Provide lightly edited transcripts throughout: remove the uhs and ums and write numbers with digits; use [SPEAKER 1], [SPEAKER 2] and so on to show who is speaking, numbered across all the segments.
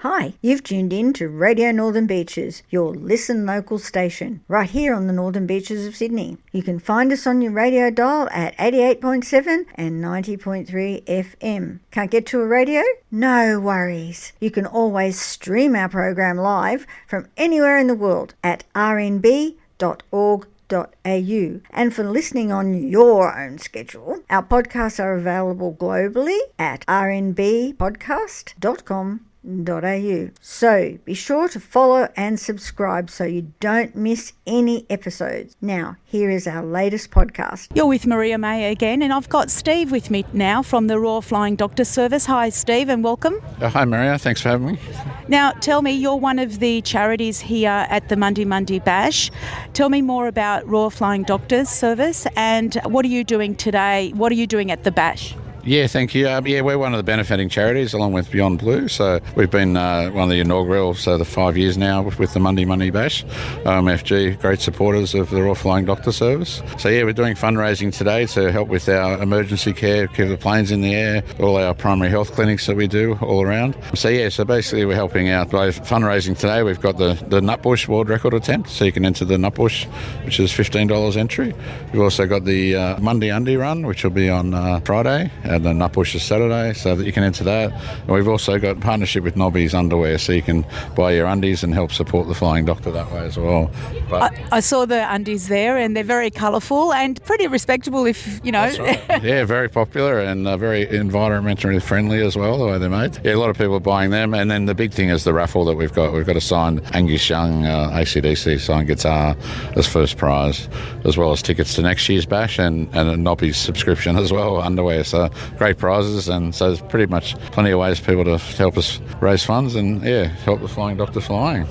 [SPEAKER 1] Hi, you've tuned in to Radio Northern Beaches, your Listen Local station, right here on the Northern Beaches of Sydney. You can find us on your radio dial at 88.7 and 90.3 FM. Can't get to a radio? No worries. You can always stream our program live from anywhere in the world at rnb.org.au. And for listening on your own schedule, our podcasts are available globally at rnbpodcast.com.au. So be sure to follow and subscribe so you don't miss any episodes. Now, here is our latest podcast.
[SPEAKER 2] You're with Maria Mai again, and I've got Steve with me now from the Royal Flying Doctor Service. Hi, Steve, and welcome.
[SPEAKER 3] Hi, Maria. Thanks for having me.
[SPEAKER 2] Now, tell me, you're one of the charities here at the Mundi Mundi Bash. Tell me more about Royal Flying Doctors Service and what are you doing today? What are you doing at the Bash?
[SPEAKER 3] Yeah, thank you. We're one of the benefiting charities along with Beyond Blue. So we've been one of the inaugural, the 5 years now with the Mundi Mundi Bash. OMFG, great supporters of the Royal Flying Doctor Service. So we're doing fundraising today to help with our emergency care, keep the planes in the air, all our primary health clinics that we do all around. So basically we're helping out by fundraising today. We've got the Nutbush World Record attempt, so you can enter the Nutbush, which is $15 entry. We've also got the Mundi Undi run, which will be on Friday. And the Nutbush is Saturday, so that you can enter that. And we've also got a partnership with Nobby's Underwear, so you can buy your undies and help support the Flying Doctor that way as well.
[SPEAKER 2] But I saw the undies there, and they're very colourful and pretty respectable if, you know.
[SPEAKER 3] That's right. Yeah, very popular and very environmentally friendly as well, the way they're made. Yeah, a lot of people are buying them. And then the big thing is the raffle that we've got. We've got a signed Angus Young AC/DC signed guitar as first prize, as well as tickets to next year's bash and a Nobby's subscription as well, underwear. So great prizes, and so there's pretty much plenty of ways for people to help us raise funds and help the Flying Doctor flying.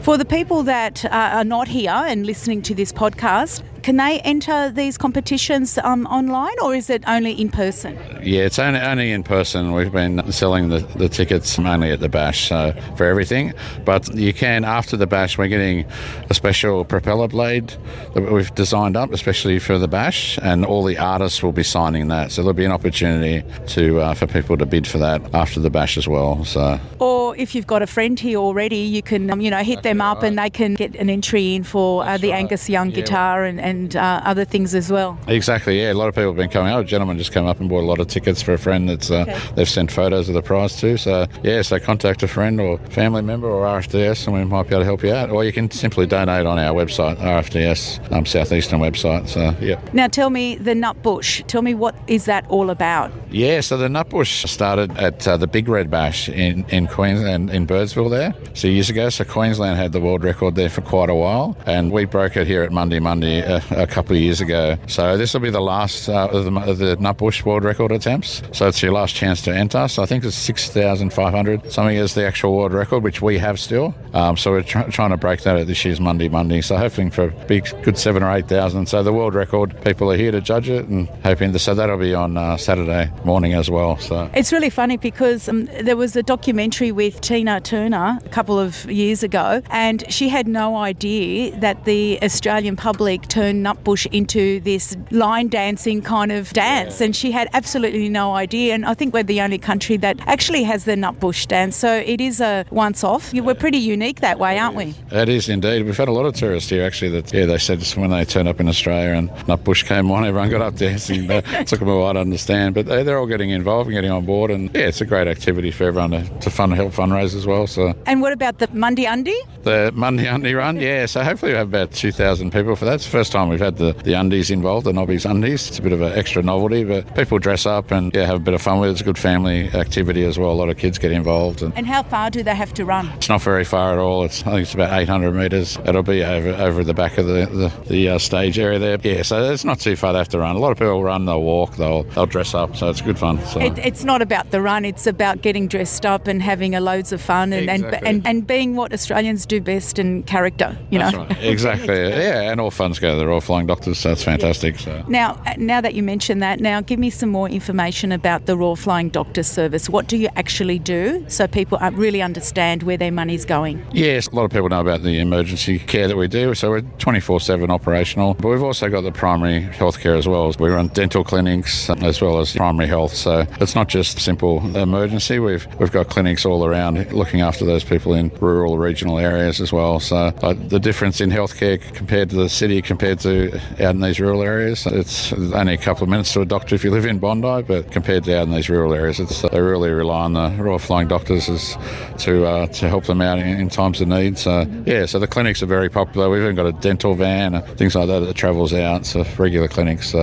[SPEAKER 2] For the people that are not here and listening to this podcast, can they enter these competitions online, or is it only in person? Yeah,
[SPEAKER 3] it's only in person. We've been selling the tickets mainly at the bash for everything. But you can, after the bash, we're getting a special propeller blade that we've designed up, especially for the bash, and all the artists will be signing that. So there'll be an opportunity for people to bid for that after the bash as well. So,
[SPEAKER 2] or if you've got a friend here already, you can hit them up and they can get an entry in for the Angus Young guitar and other things as well.
[SPEAKER 3] Exactly, yeah. A lot of people have been coming up. A gentleman just came up and bought a lot of tickets for a friend that's they've sent photos of the prize to. So, so contact a friend or family member or RFDS and we might be able to help you out. Or you can simply donate on our website, RFDS, Southeastern website. So,
[SPEAKER 2] Now tell me, the Nutbush, tell me what is that all about?
[SPEAKER 3] Yeah, so the Nutbush started at the Big Red Bash in Queensland, in Birdsville there, 2 years ago. So Queensland had the world record there for quite a while, and we broke it here at Mundi Mundi a couple of years ago. So this will be the last of the Nutbush World Record attempts. So it's your last chance to enter. So I think it's 6,500 something is the actual world record, which we have still. So we're trying to break that at this year's Mundi Mundi. So hoping for a big, good 7,000 or 8,000. So the world record, people are here to judge it, and hoping so that'll be on Saturday morning as well. So
[SPEAKER 2] it's really funny because there was a documentary with Tina Turner a couple of years ago, and she had no idea that the Australian public turned Nutbush into this line dancing kind of dance, and she had absolutely no idea. And I think we're the only country that actually has the Nutbush dance, so it is a once-off. We're pretty unique that way, aren't we?
[SPEAKER 3] It is indeed. We've had a lot of tourists here actually that they said when they turned up in Australia and Nutbush came on, everyone got up dancing. It took them a while to understand, but they're all getting involved and getting on board, and it's a great activity for everyone to help fundraise as well. So.
[SPEAKER 2] And what about the Mundi Undi?
[SPEAKER 3] The Mundi Undi run, so hopefully we have about 2,000 people for that. It's the first time we've had the undies involved, the Nobby's undies. It's a bit of an extra novelty, but people dress up and have a bit of fun with it. It's a good family activity as well. A lot of kids get involved.
[SPEAKER 2] And how far do they have to run?
[SPEAKER 3] It's not very far at all. I think it's about 800 metres. It'll be over the back of the stage area there. Yeah, so it's not too far they have to run. A lot of people run, they'll walk, they'll dress up, so it's good fun. So.
[SPEAKER 2] It's not about the run, it's about getting dressed up and having loads of fun and being what Australians do best in character,
[SPEAKER 3] That's right. Exactly, and all funds go to the Royal Flying Doctors, so it's fantastic. So.
[SPEAKER 2] Now that you mention that, now give me some more information about the Royal Flying Doctor Service. What do you actually do so people really understand where their money's going?
[SPEAKER 3] Yes, a lot of people know about the emergency care that we do, so we're 24/7 operational, but we've also got the primary health care as well. We run dental clinics as well as primary health, so it's not just simple emergency. We've got clinics all around looking after those people in rural, regional areas as well. So the difference in healthcare compared to the city, compared to out in these rural areas, it's only a couple of minutes to a doctor if you live in Bondi, but compared to out in these rural areas, they really rely on the Royal Flying Doctors to help them out in times of need. So so the clinics are very popular. We've even got a dental van, things like that travels out, so regular clinics.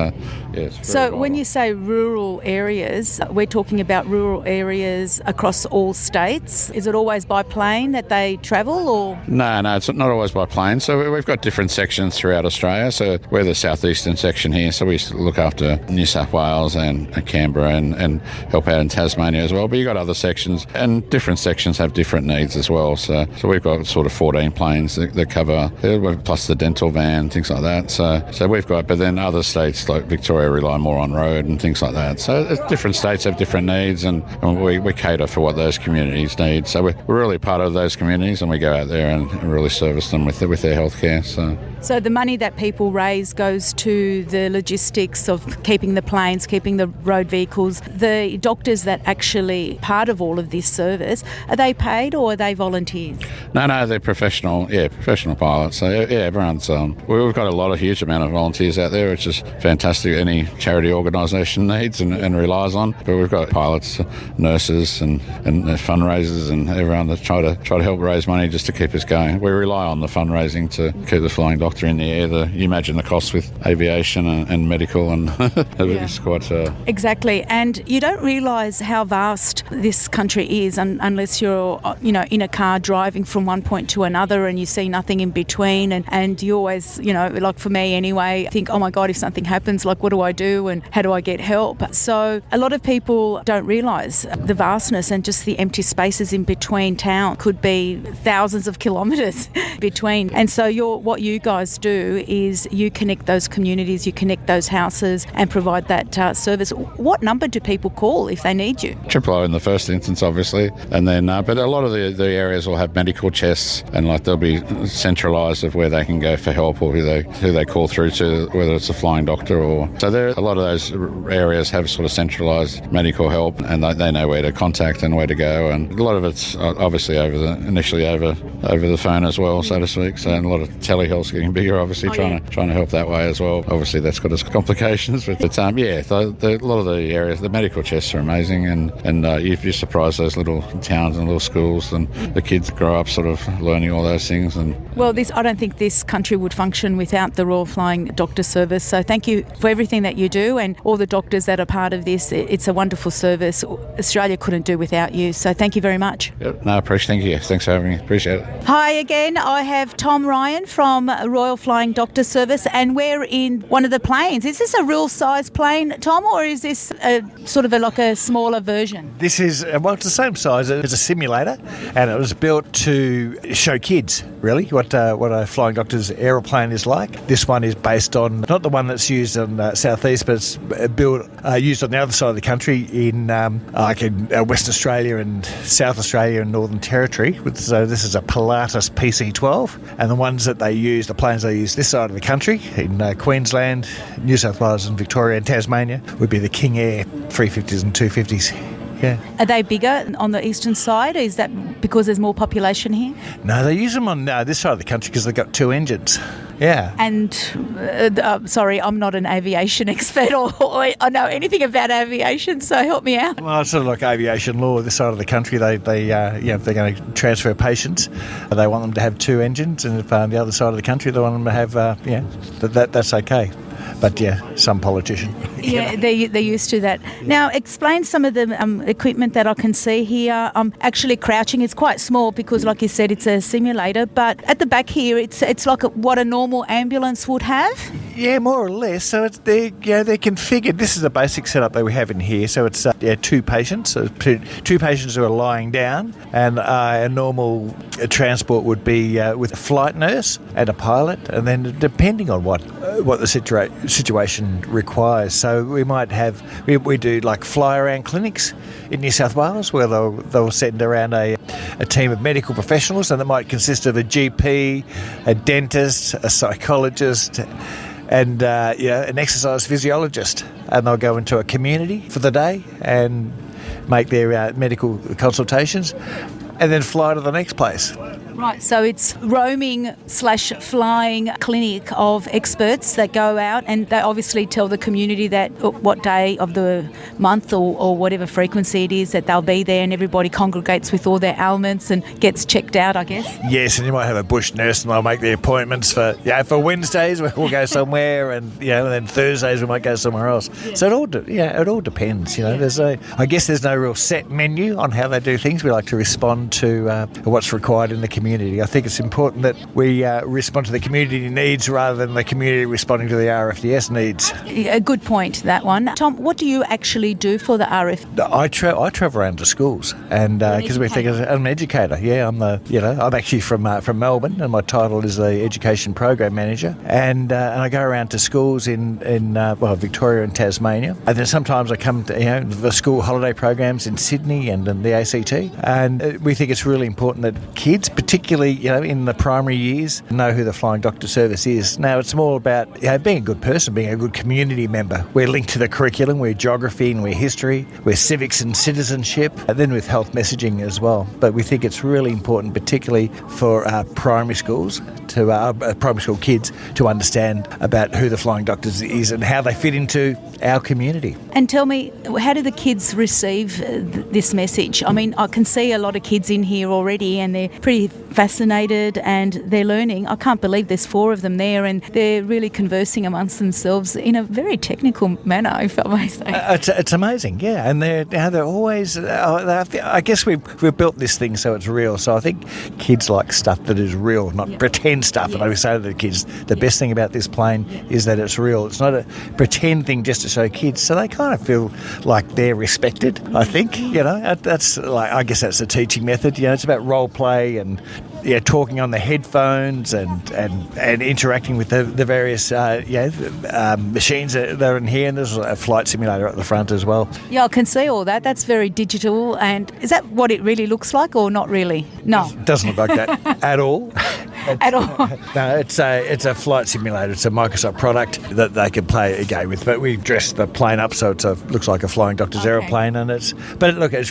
[SPEAKER 2] So when you say rural areas, we're talking about rural areas across all states. Is it always by plane that they travel, or?
[SPEAKER 3] No, it's not always by plane. So we've got different sections throughout Australia. So we're the southeastern section here, so we look after New South Wales and Canberra and help out in Tasmania as well. But you've got other sections, and different sections have different needs as well. So we've got sort of 14 planes that cover, plus the dental van, things like that. So we've got, but then other states like Victoria rely more on road and things like that. So different states have different needs, and we cater for what those communities need. So we're really part of those communities, and we go out there and really service them with their healthcare.
[SPEAKER 2] So the money that people raise goes to the logistics of keeping the planes, keeping the road vehicles. The doctors that actually part of all of this service, are they paid or are they volunteers?
[SPEAKER 3] No, they're professional pilots. So everyone's we've got a huge amount of volunteers out there, which is fantastic. Any charity organisation needs and relies on. But we've got pilots, nurses, and fundraisers, and everyone that try to help raise money just to keep us going. We rely on the fundraising to keep the flying doctor in the air. You imagine the costs with aviation and medical, and it's quite...
[SPEAKER 2] Exactly, and you don't realise how vast this country is unless you're in a car driving from one point to another and you see nothing in between, and you always, like for me anyway, think, oh my God, if something happens, like what do I do and how do I get help? So a lot of people don't realise the vastness and just the empty spaces in between town could be thousands of kilometres between. And so what you guys do is you connect those communities, you connect those houses and provide that service. What number do people call if they need you?
[SPEAKER 3] 000 in the first instance, obviously, and then but a lot of the areas will have medical chests, and like they'll be centralised of where they can go for help or who they call through to, whether it's a flying doctor or... So a lot of those areas have sort of centralised medical help, and they know where to contact and where to go, and a lot of it's obviously initially over the phone as well, so to speak. So a lot of telehealth's getting bigger, obviously, trying to help that way as well. Obviously, that's got its complications, but a lot of the areas, the medical chests are amazing, and you'd be surprised those little towns and little schools, and the kids grow up sort of learning all those things.
[SPEAKER 2] Well, I don't think this country would function without the Royal Flying Doctor Service. So thank you for everything that you do, and all the doctors that are part of this. It's a wonderful service. Australia couldn't do without you. So thank you very much.
[SPEAKER 3] Yep, no, thank you. Thanks for having me. Appreciate it.
[SPEAKER 2] Hi again. I have Tom Ryan from Royal Flying Doctor Service, and we're in one of the planes. Is this a real size plane, Tom, or is this like a smaller version?
[SPEAKER 4] This is, it's the same size as a simulator, and it was built to show kids, really, what a flying doctor's aeroplane is like. This one is based on, not the one that's used in Southeast, but it's used on the other side of the country in Western Australia and South Australia and Northern Territory. So this is a Pilatus PC-12, and the planes they use this side of the country in Queensland, New South Wales and Victoria and Tasmania would be the King Air 350s and 250s. Yeah.
[SPEAKER 2] Are they bigger on the eastern side? Is that because there's more population here?
[SPEAKER 4] No, they use them on this side of the country because they've got two engines. Yeah.
[SPEAKER 2] And, sorry, I'm not an aviation expert or I know anything about aviation, so help me out.
[SPEAKER 4] Well, it's sort of like aviation law. This side of the country, if they're going to transfer patients, they want them to have two engines, and if on the other side of the country, they want them to have, that's okay. But some politician.
[SPEAKER 2] Yeah, they're used to that. Now, explain some of the equipment that I can see here. Actually, crouching is quite small because, like you said, it's a simulator. But at the back here, it's like what a normal ambulance would have.
[SPEAKER 4] Yeah, more or less. So they're configured. This is a basic setup that we have in here. So it's two patients, two patients who are lying down, and a normal transport would be with a flight nurse and a pilot, and then depending on what the situation requires. So we might have we do like fly around clinics in New South Wales where they'll send around a team of medical professionals, and that might consist of a GP, a dentist, a psychologist, and an exercise physiologist, and they'll go into a community for the day and make their medical consultations, and then fly to the next place.
[SPEAKER 2] Right, so it's roaming/flying clinic of experts that go out, and they obviously tell the community that what day of the month or whatever frequency it is that they'll be there, and everybody congregates with all their ailments and gets checked out, I guess.
[SPEAKER 4] Yes, and you might have a bush nurse and they'll make the appointments for Wednesdays we'll go somewhere, and then Thursdays we might go somewhere else. Yeah. So it all depends. There's no real set menu on how they do things. We like to respond to what's required in the community. I think it's important that we respond to the community needs rather than the community responding to the RFDS needs.
[SPEAKER 2] A good point, that one. Tom, what do you actually do for the RF?
[SPEAKER 4] I travel around to schools, and because we think I'm an educator. Yeah, I'm actually from Melbourne, and my title is the Education Program Manager, and I go around to schools in Victoria and Tasmania, and then sometimes I come to the school holiday programs in Sydney and in the ACT, and we think it's really important that kids, particularly in the primary years, know who the Flying Doctor Service is. Now, it's more about being a good person, being a good community member. We're linked to the curriculum, we're geography and we're history, we're civics and citizenship, and then with health messaging as well. But we think it's really important, particularly for primary schools, to primary school kids, to understand about who the Flying Doctors is and how they fit into our community.
[SPEAKER 2] And tell me, how do the kids receive this message? I mean, I can see a lot of kids in here already, and they're pretty fascinated and they're learning. I can't believe there's 4 of them there, and they're really conversing amongst themselves in a very technical manner, if I may say.
[SPEAKER 4] It's amazing, yeah. And they're always. I guess we've built this thing so it's real. So I think kids like stuff that is real, not pretend stuff. And I say to the kids, the best thing about this plane is that it's real. It's not a pretend thing just to show kids. So they kind of feel like they're respected. I think that's I guess that's the teaching method. It's about role play and talking on the headphones and interacting with the various machines that are in here, and there's a flight simulator at the front as well.
[SPEAKER 2] Yeah, I can see all that. That's very digital. And is that what it really looks like, or not really? No.
[SPEAKER 4] It doesn't look like that at all.
[SPEAKER 2] At all?
[SPEAKER 4] No, it's a flight simulator. It's a Microsoft product that they can play a game with. But we've dressed the plane up so it looks like a Flying Doctor's aeroplane, and it's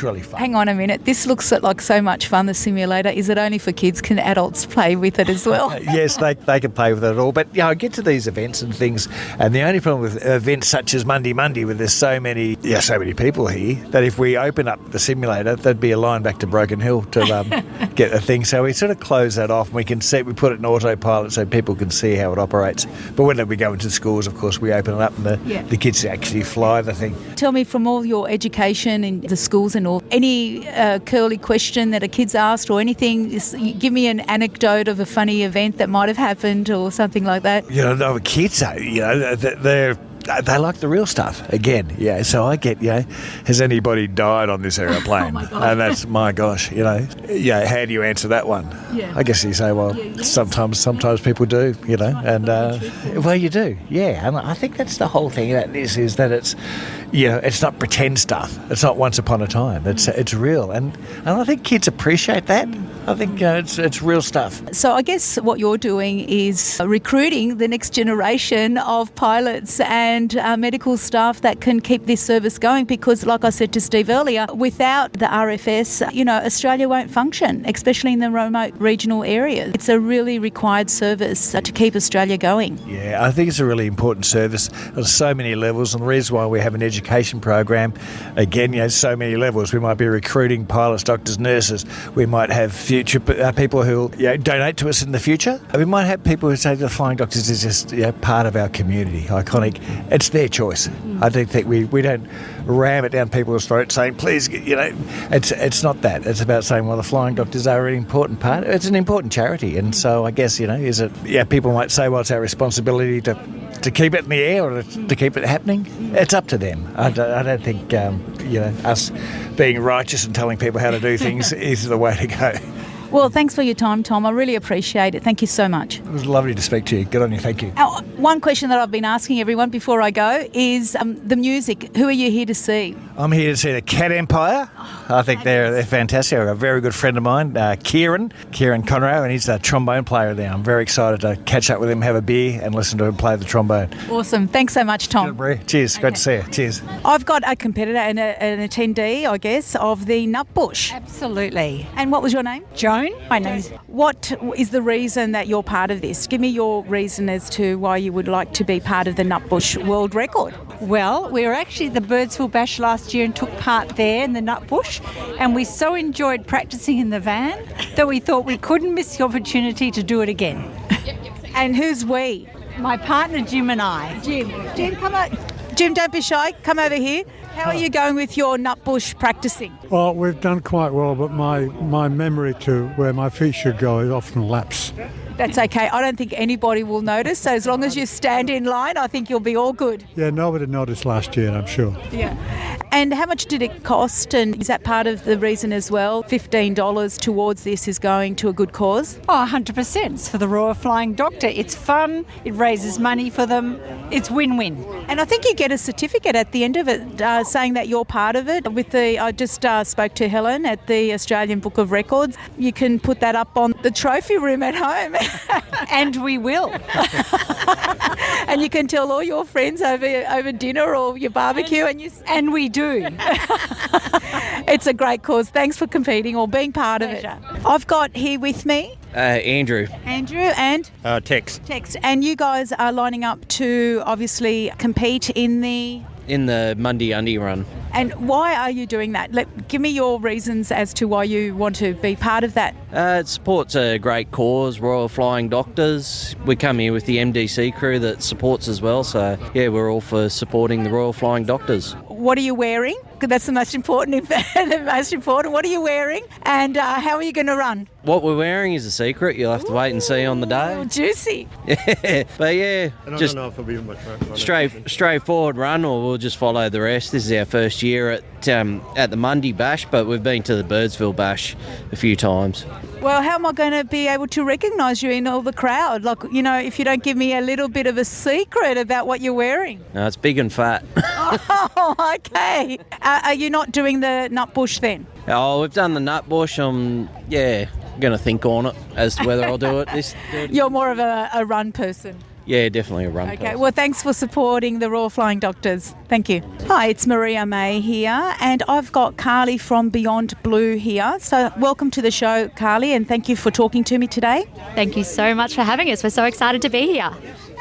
[SPEAKER 4] really fun.
[SPEAKER 2] Hang on a minute. This looks like so much fun, the simulator. Is it only for kids? Can adults play with it as well?
[SPEAKER 4] Yes, they can play with it at all. But I get to these events and things, and the only problem with events such as Mundi Mundi, where there's so many people here, that if we open up the simulator, there'd be a line back to Broken Hill to get the thing. So we sort of close that off, and we put it in autopilot so people can see how it operates. But when we go into schools, of course, we open it up, and the kids actually fly the thing.
[SPEAKER 2] Tell me, from all your education in the schools and all, any curly question that a kid's asked or anything, give me an anecdote of a funny event that might have happened or something like that.
[SPEAKER 4] The kids, they like the real stuff again. Yeah, so I get, has anybody died on this aeroplane?
[SPEAKER 2] Oh my God.
[SPEAKER 4] And that's, my gosh, how do you answer that one?
[SPEAKER 2] Yeah.
[SPEAKER 4] I guess you say, sometimes people do, well, you do, yeah. And I think that's the whole thing about this, is that it's, it's not pretend stuff. It's not once upon a time. It's real, and I think kids appreciate that. I think it's real stuff.
[SPEAKER 2] So I guess what you're doing is recruiting the next generation of pilots and medical staff that can keep this service going, because, like I said to Steve earlier, without the RFS, Australia won't function, especially in the remote regional areas. It's a really required service to keep Australia going.
[SPEAKER 4] Yeah, I think it's a really important service on so many levels, and the reason why we have an education program, again, so many levels. We might be recruiting pilots, doctors, nurses. We might have future people who donate to us in the future. We might have people who say the Flying Doctors is just part of our community, iconic. It's their choice. I don't think we don't ram it down people's throats saying, please, it's not that. It's about saying, well, the Flying Doctors are an important part. It's an important charity, and so I guess, people might say, well, it's our responsibility to to keep it in the air or to keep it happening, it's up to them. I don't think us being righteous and telling people how to do things is the way to go.
[SPEAKER 2] Well, thanks for your time, Tom. I really appreciate it. Thank you so much.
[SPEAKER 4] It was lovely to speak to you. Good on you. Thank you.
[SPEAKER 2] One question that I've been asking everyone before I go is the music. Who are you here to see?
[SPEAKER 4] I'm here to see the Cat Empire. I think they're fantastic. I've got a very good friend of mine, Kieran Conroe, and he's a trombone player there. I'm very excited to catch up with him, have a beer and listen to him play the trombone.
[SPEAKER 2] Awesome. Thanks so much, Tom.
[SPEAKER 4] Cheers. Great to see you. Cheers.
[SPEAKER 2] I've got a competitor and an attendee, I guess, of the Nutbush.
[SPEAKER 5] Absolutely.
[SPEAKER 2] And what was your name?
[SPEAKER 5] Joan. My name's...
[SPEAKER 2] What is the reason that you're part of this? Give me your reason as to why you would like to be part of the Nutbush World Record.
[SPEAKER 5] Well, we were actually at the Birdsville Bash last year and took part there in the Nutbush, and we so enjoyed practising in the van that we thought we couldn't miss the opportunity to do it again.
[SPEAKER 2] And who's we?
[SPEAKER 5] My partner Jim and I.
[SPEAKER 2] Jim, come on. Jim, don't be shy. Come over here. How are you going with your Nutbush practising?
[SPEAKER 6] Well, we've done quite well, but my memory to where my feet should go is often lapse.
[SPEAKER 2] That's okay. I don't think anybody will notice. So as long as you stand in line, I think you'll be all good.
[SPEAKER 6] Yeah, nobody noticed last year, I'm sure.
[SPEAKER 2] Yeah. And how much did it cost? And is that part of the reason as well? $15 towards this is going to a good cause?
[SPEAKER 5] Oh, 100%. It's for the Royal Flying Doctor. It's fun. It raises money for them. It's win-win.
[SPEAKER 2] And I think you get a certificate at the end of it saying that you're part of it. I just spoke to Helen at the Australian Book of Records. You can put that up on the trophy room at home.
[SPEAKER 5] And we will.
[SPEAKER 2] And you can tell all your friends over dinner or your barbecue.
[SPEAKER 5] And we do.
[SPEAKER 2] It's a great cause. Thanks for competing or being part of it. I've got here with me
[SPEAKER 7] Andrew.
[SPEAKER 2] Andrew and
[SPEAKER 7] Tex.
[SPEAKER 2] Tex. And you guys are lining up to obviously compete in the
[SPEAKER 7] Mundi Undi run.
[SPEAKER 2] And why are you doing that? Give me your reasons as to why you want to be part of that.
[SPEAKER 7] It supports a great cause, Royal Flying Doctors. We come here with the MDC crew that supports as well. So, yeah, we're all for supporting the Royal Flying Doctors.
[SPEAKER 2] What are you wearing? Because that's the most important. What are you wearing? And how are you going to run?
[SPEAKER 7] What we're wearing is a secret. You'll have to wait and see on the day.
[SPEAKER 2] Juicy.
[SPEAKER 7] Yeah, but yeah,
[SPEAKER 8] just don't know if it'll be much fun.
[SPEAKER 7] Straightforward run, or we'll just follow the rest. This is our first year at the Mundi Bash, but we've been to the Birdsville Bash a few times.
[SPEAKER 2] Well, how am I going to be able to recognise you in all the crowd? If you don't give me a little bit of a secret about what you're wearing.
[SPEAKER 7] No, it's big and fat.
[SPEAKER 2] Oh, okay. Are you not doing the Nutbush then?
[SPEAKER 7] Oh, we've done the Nutbush. I'm going to think on it as to whether I'll do it.
[SPEAKER 2] You're more of a run person.
[SPEAKER 7] Yeah, definitely a run.
[SPEAKER 2] Okay, well, thanks for supporting the Royal Flying Doctors. Thank you. Hi, it's Maria Mai here, and I've got Carly from Beyond Blue here. So welcome to the show, Carly, and thank you for talking to me today.
[SPEAKER 9] Thank you so much for having us. We're so excited to be here.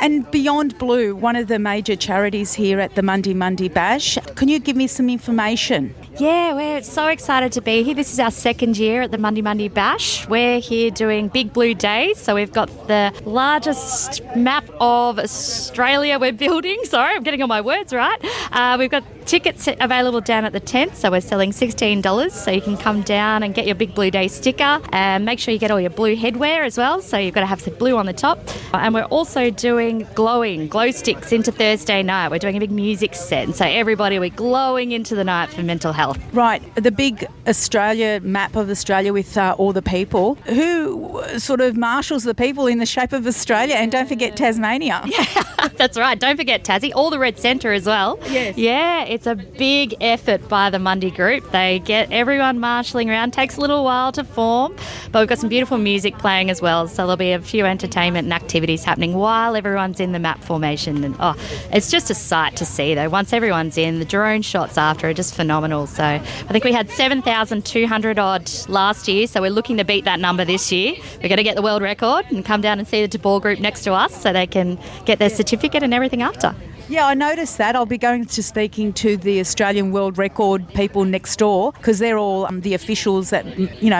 [SPEAKER 2] And Beyond Blue, one of the major charities here at the Mundi Mundi Bash. Can you give me some information?
[SPEAKER 9] Yeah, we're so excited to be here. This is our second year at the Mundi Mundi Bash. We're here doing Big Blue Days. So we've got the largest map of Australia we're building. Sorry, I'm getting all my words right. We've got tickets available down at the tent. So we're selling $16. So you can come down and get your Big Blue Day sticker. And make sure you get all your blue headwear as well. So you've got to have the blue on the top. And we're also doing glow sticks into Thursday night. We're doing a big music set. And so everybody, we're glowing into the night for mental health.
[SPEAKER 2] Right, the big map of Australia with all the people. Who sort of marshals the people in the shape of Australia? And don't forget Tasmania.
[SPEAKER 9] Yeah, that's right. Don't forget Tassie. All the Red Centre as well.
[SPEAKER 2] Yes.
[SPEAKER 9] Yeah, it's a big effort by the Mundi group. They get everyone marshalling around. Takes a little while to form, but we've got some beautiful music playing as well. So there'll be a few entertainment and activities happening while everyone's in the map formation. And it's just a sight to see though. Once everyone's in, the drone shots after are just phenomenal. So I think we had 7,200 odd last year, so we're looking to beat that number this year. We're going to get the world record and come down and see the DeBoer group next to us so they can get their certificate and everything after.
[SPEAKER 2] Yeah, I noticed that. I'll be going to speaking to the Australian World Record people next door because they're all the officials that,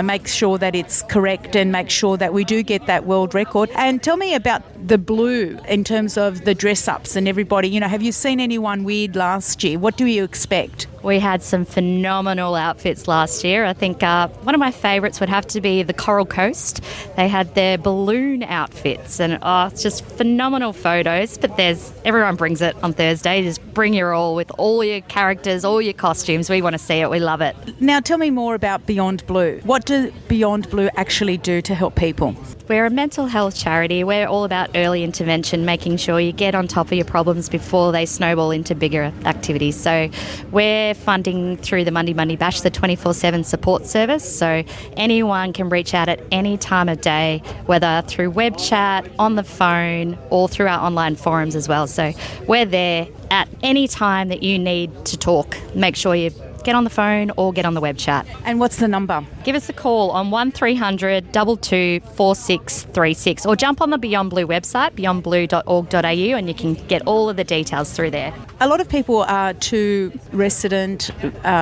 [SPEAKER 2] make sure that it's correct and make sure that we do get that world record. And tell me about the blue in terms of the dress-ups and everybody. Have you seen anyone weird last year? What do you expect?
[SPEAKER 9] We had some phenomenal outfits last year. I think one of my favourites would have to be the Coral Coast. They had their balloon outfits and it's just phenomenal photos, but everyone brings it on Thursday. Just bring your all with all your characters, all your costumes. We want to see it. We love it.
[SPEAKER 2] Now tell me more about Beyond Blue. What does Beyond Blue actually do to help people?
[SPEAKER 9] We're a mental health charity. We're all about early intervention, making sure you get on top of your problems before they snowball into bigger activities. So we're funding through the Mundi Mundi Bash, the 24/7 support service. So anyone can reach out at any time of day, whether through web chat, on the phone, or through our online forums as well. So we're there at any time that you need to talk. Make sure you get on the phone or get on the web chat.
[SPEAKER 2] And what's the number?
[SPEAKER 9] Give us a call on 1300 22 4636 or jump on the Beyond Blue website, beyondblue.org.au, and you can get all of the details through there.
[SPEAKER 2] A lot of people are too reticent,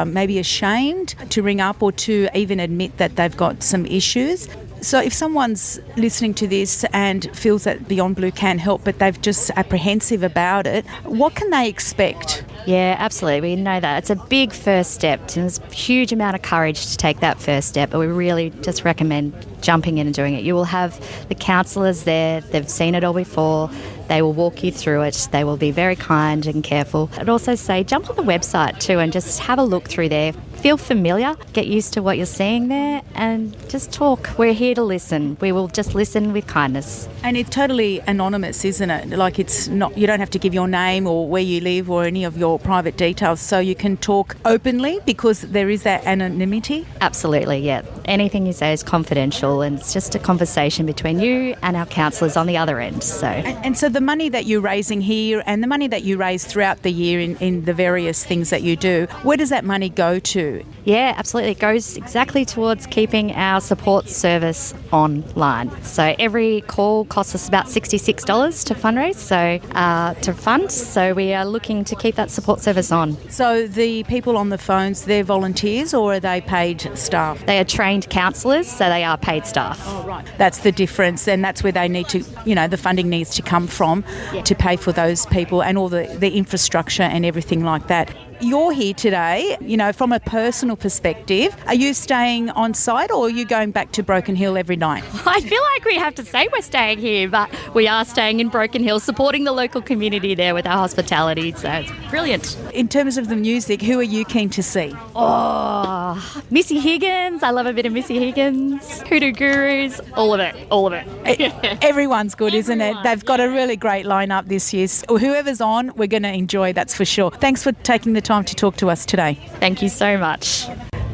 [SPEAKER 2] maybe ashamed to ring up or to even admit that they've got some issues. So if someone's listening to this and feels that Beyond Blue can help, but they're just apprehensive about it, what can they expect?
[SPEAKER 9] Yeah, absolutely. We know that. It's a big first step. And there's a huge amount of courage to take that first step, but we really just recommend jumping in and doing it. You will have the counsellors there. They've seen it all before. They will walk you through it. They will be very kind and careful. I'd also say jump on the website too and just have a look through there. Feel familiar, get used to what you're seeing there, and just talk. We're here to listen. We will just listen with kindness.
[SPEAKER 2] And it's totally anonymous, isn't it? Like it's not, you don't have to give your name or where you live or any of your private details, so you can talk openly because there is that anonymity.
[SPEAKER 9] Absolutely, yeah. Anything you say is confidential, and it's just a conversation between you and our counsellors on the other end.
[SPEAKER 2] And so the money that you're raising here and the money that you raise throughout the year in the various things that you do, where does that money go to?
[SPEAKER 9] Yeah, absolutely. It goes exactly towards keeping our support service online. So every call costs us about $66 to fundraise, to fund. So we are looking to keep that support service on.
[SPEAKER 2] So the people on the phones, they're volunteers or are they paid staff?
[SPEAKER 9] They are trained counsellors, so they are paid staff.
[SPEAKER 2] Oh, right. That's the difference, and that's where they need to, the funding needs to come from to pay for those people and all the infrastructure and everything like that. You're here today, from a personal perspective. Are you staying on site or are you going back to Broken Hill every night?
[SPEAKER 9] I feel like we have to say we're staying here, but we are staying in Broken Hill, supporting the local community there with our hospitality, so it's brilliant.
[SPEAKER 2] In terms of the music, who are you keen to see?
[SPEAKER 9] Oh, Missy Higgins. I love a bit of Missy Higgins. Hoodoo Gurus, all of it.
[SPEAKER 2] Everyone's good, isn't it? They've got a really great lineup this year. Whoever's on, we're going to enjoy, that's for sure. Thanks for taking the time to talk to us today.
[SPEAKER 9] Thank you so much.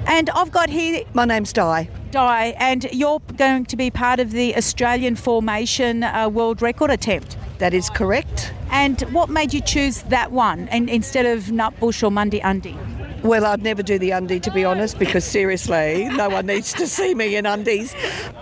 [SPEAKER 2] And I've got here...
[SPEAKER 10] My name's Di.
[SPEAKER 2] Di, and you're going to be part of the Australian Formation World Record attempt.
[SPEAKER 10] That is correct.
[SPEAKER 2] And what made you choose that one and instead of Nutbush or Mundi Undi?
[SPEAKER 10] Well, I'd never do the undie, to be honest, because seriously, no one needs to see me in undies.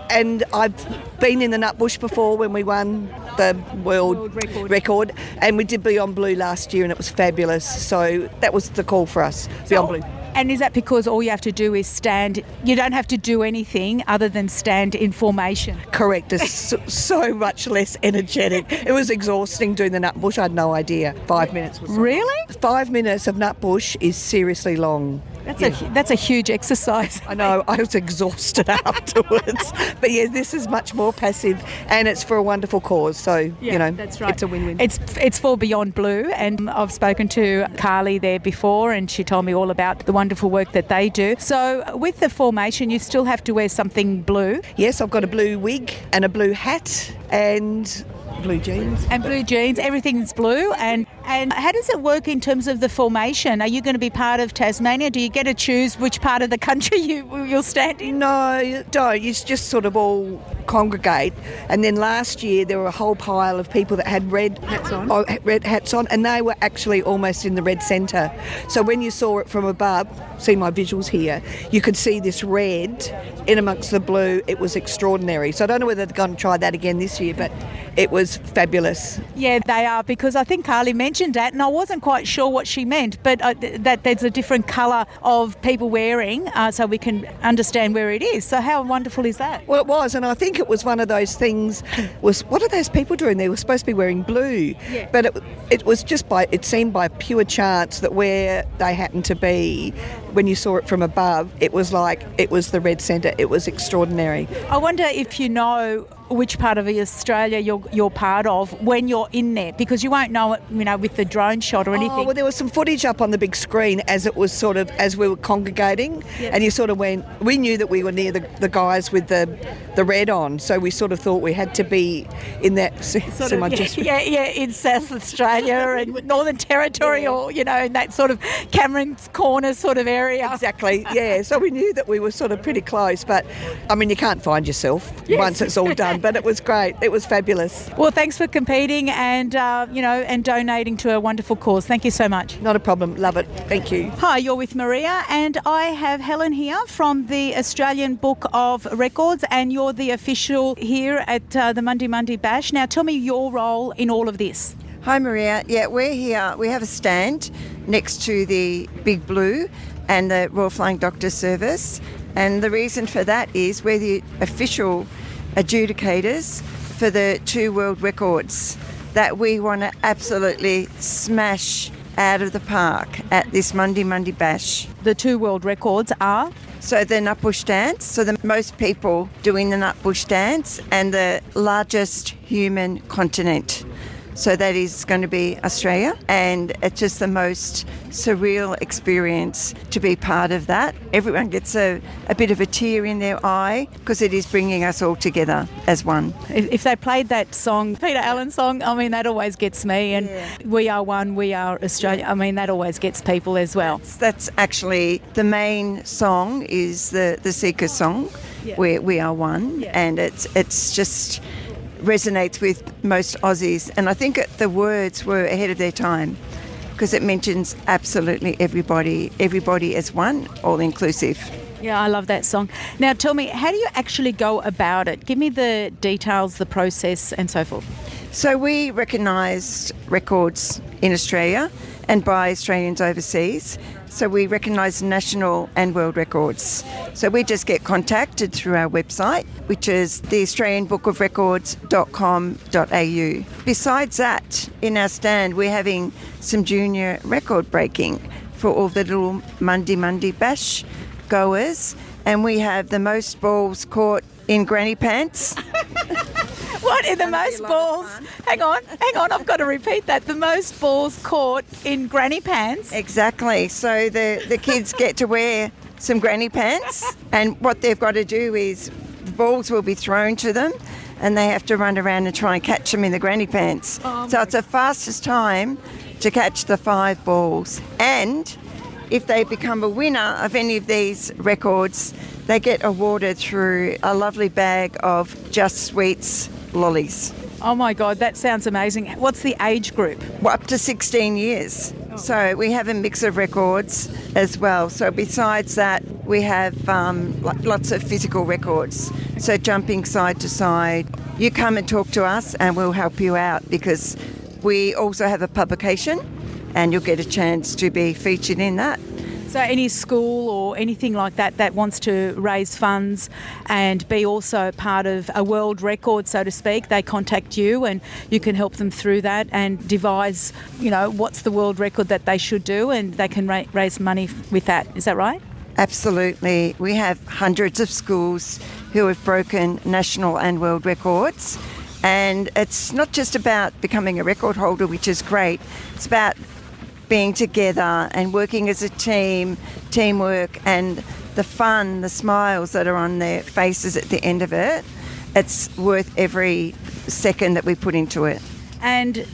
[SPEAKER 10] And I've been in the Nutbush before when we won the world record, and we did Beyond Blue last year, and it was fabulous. So that was the call for us, Beyond Blue.
[SPEAKER 2] And is that because all you have to do is stand? You don't have to do anything other than stand in formation?
[SPEAKER 10] Correct. It's so much less energetic. It was exhausting doing the Nutbush. I had no idea. 5 minutes was...
[SPEAKER 2] Really?
[SPEAKER 10] 5 minutes of Nutbush is seriously long.
[SPEAKER 2] That's a huge exercise.
[SPEAKER 10] I know, I was exhausted afterwards. But yeah, this is much more passive and it's for a wonderful cause. So,
[SPEAKER 2] that's right.
[SPEAKER 10] It's a win-win.
[SPEAKER 2] It's for Beyond Blue, and I've spoken to Carly there before and she told me all about the wonderful work that they do. So with the formation, you still have to wear something blue?
[SPEAKER 10] Yes, I've got a blue wig and a blue hat and blue jeans.
[SPEAKER 2] And blue jeans, everything's blue. And how does it work in terms of the formation? Are you going to be part of Tasmania? Do you get to choose which part of the country you'll stand in?
[SPEAKER 10] No, you don't. You just sort of all congregate. And then last year there were a whole pile of people that had red hats on, and they were actually almost in the red centre. So when you saw it from above, see my visuals here, you could see this red in amongst the blue. It was extraordinary. So I don't know whether they're going to try that again this year, but it was fabulous.
[SPEAKER 2] Yeah, they are, because I think Carly mentioned that and I wasn't quite sure what she meant, but that there's a different colour of people wearing so we can understand where it is. So how wonderful is that?
[SPEAKER 10] Well, it was, and I think think it was one of those things. Was what are those people doing? They were supposed to be wearing blue, but it was just it seemed by pure chance that where they happened to be, when you saw it from above, it was like it was the red centre. It was extraordinary.
[SPEAKER 2] I wonder if you know which part of Australia you're part of when you're in there, because you won't know it, with the drone shot or anything.
[SPEAKER 10] Oh, well, there was some footage up on the big screen as it was as we were congregating, and you sort of we knew that we were near the guys with the red on, so we sort of thought we had to be in that
[SPEAKER 2] in South Australia and Northern Territory, or in that sort of Cameron's Corner sort of area.
[SPEAKER 10] Exactly, yeah. So we knew that we were sort of pretty close, but I mean, you can't find yourself once it's all done. But it was great. It was fabulous.
[SPEAKER 2] Well, thanks for competing and and donating to a wonderful cause. Thank you so much.
[SPEAKER 10] Not a problem. Love it. Thank you.
[SPEAKER 2] Hi, you're with Maria, and I have Helen here from the Australian Book of Records, and you're the official here at the Mundi Mundi Bash. Now, tell me your role in all of this.
[SPEAKER 11] Hi, Maria. Yeah, we're here. We have a stand next to the Big Blue and the Royal Flying Doctor Service, and the reason for that is we're the official adjudicators for the 2 world records that we want to absolutely smash out of the park at this Mundi Mundi Bash.
[SPEAKER 2] The 2 world records are?
[SPEAKER 11] So the Nutbush dance, so the most people doing the Nutbush dance, and the largest human continent. So that is going to be Australia, and it's just the most surreal experience to be part of that. Everyone gets a bit of a tear in their eye because it is bringing us all together as one.
[SPEAKER 2] If they played that song, Peter Allen's song, I mean, that always gets me. And We Are One, We Are Australia, I mean, that always gets people as well.
[SPEAKER 11] That's actually the main song is the Seeker song, where We Are One, and it's just resonates with most Aussies, and I think the words were ahead of their time because it mentions absolutely everybody as one, all inclusive.
[SPEAKER 2] Yeah, I love that song. Now tell me, how do you actually go about it? Give me the details, the process and so forth.
[SPEAKER 11] So we recognised records in Australia and by Australians overseas. So we recognise national and world records. So we just get contacted through our website, which is the australianbookofrecords.com.au. Besides that, in our stand, we're having some junior record breaking for all the little Mundi Mundi Bash goers, and we have the most balls caught in granny pants.
[SPEAKER 2] What in the most balls? Hang on, I've got to repeat that. The most balls caught in granny pants?
[SPEAKER 11] Exactly. So the kids get to wear some granny pants, and what they've got to do is the balls will be thrown to them and they have to run around and try and catch them in the granny pants. So it's the fastest time to catch the 5 balls. And if they become a winner of any of these records, they get awarded through a lovely bag of Just Sweets lollies.
[SPEAKER 2] Oh my God, that sounds amazing. What's the age group?
[SPEAKER 11] Well, up to 16 years. So we have a mix of records as well. So besides that, we have lots of physical records. So jumping side to side. You come and talk to us and we'll help you out, because we also have a publication and you'll get a chance to be featured in that.
[SPEAKER 2] So any school or anything like that wants to raise funds and be also part of a world record, so to speak, they contact you and you can help them through that and devise, what's the world record that they should do, and they can raise money with that. Is that right?
[SPEAKER 11] Absolutely. We have hundreds of schools who have broken national and world records, and it's not just about becoming a record holder, which is great. It's about being together and working as a team, teamwork, and the fun, the smiles that are on their faces at the end of it. It's worth every second that we put into it.
[SPEAKER 2] And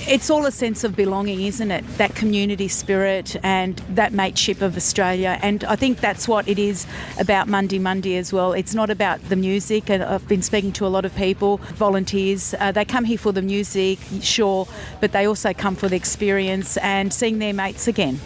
[SPEAKER 2] it's all a sense of belonging, isn't it? That community spirit and that mateship of Australia. And I think that's what it is about Mundi Mundi as well. It's not about the music, and I've been speaking to a lot of people, volunteers. They come here for the music, sure, but they also come for the experience and seeing their mates again.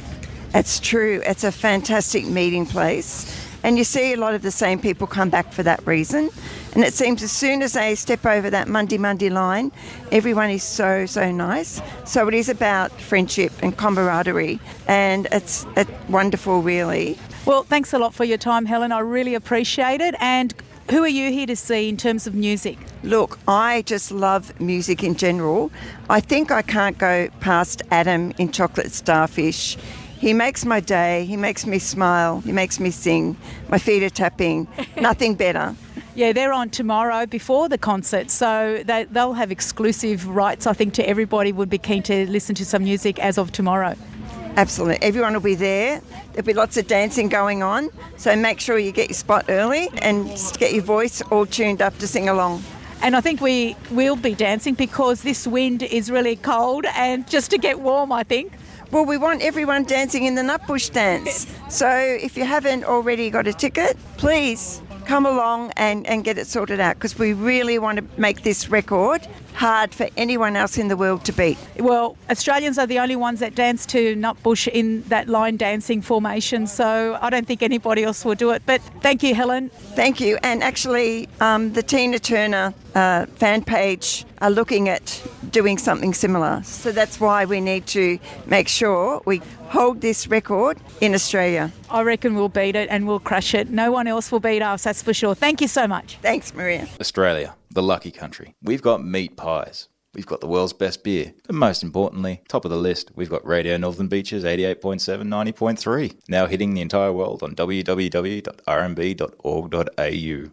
[SPEAKER 11] It's true. It's a fantastic meeting place. And you see a lot of the same people come back for that reason. And it seems as soon as they step over that Mundi Mundi line, everyone is so nice. So it is about friendship and camaraderie, and it's wonderful, really.
[SPEAKER 2] Well, thanks a lot for your time, Helen. I really appreciate it. And Who are you here to see in terms of music?
[SPEAKER 11] Look, I just love music in general. I think I can't go past Adam in Chocolate Starfish. He makes my day, he makes me smile, he makes me sing. My feet are tapping, nothing better.
[SPEAKER 2] Yeah, they're on tomorrow before the concert, so they'll have exclusive rights, I think, to everybody would be keen to listen to some music as of tomorrow.
[SPEAKER 11] Absolutely. Everyone will be there. There'll be lots of dancing going on, so make sure you get your spot early and get your voice all tuned up to sing along.
[SPEAKER 2] And I think we will be dancing because this wind is really cold, and just to get warm, I think.
[SPEAKER 11] Well, we want everyone dancing in the Nutbush dance. So if you haven't already got a ticket, please come along and get it sorted out, because we really want to make this record hard for anyone else in the world to beat.
[SPEAKER 2] Well, Australians are the only ones that dance to Nutbush in that line dancing formation, so I don't think anybody else will do it. But thank you, Helen.
[SPEAKER 11] Thank you. And actually, the Tina Turner fan page are looking at doing something similar. So that's why we need to make sure we hold this record in Australia.
[SPEAKER 2] I reckon we'll beat it and we'll crush it. No one else will beat us, that's for sure. Thank you so much.
[SPEAKER 11] Thanks, Maria.
[SPEAKER 12] Australia, the lucky country. We've got meat pies. We've got the world's best beer. But most importantly, top of the list, we've got Radio Northern Beaches 88.7, 90.3. Now hitting the entire world on www.rmb.org.au.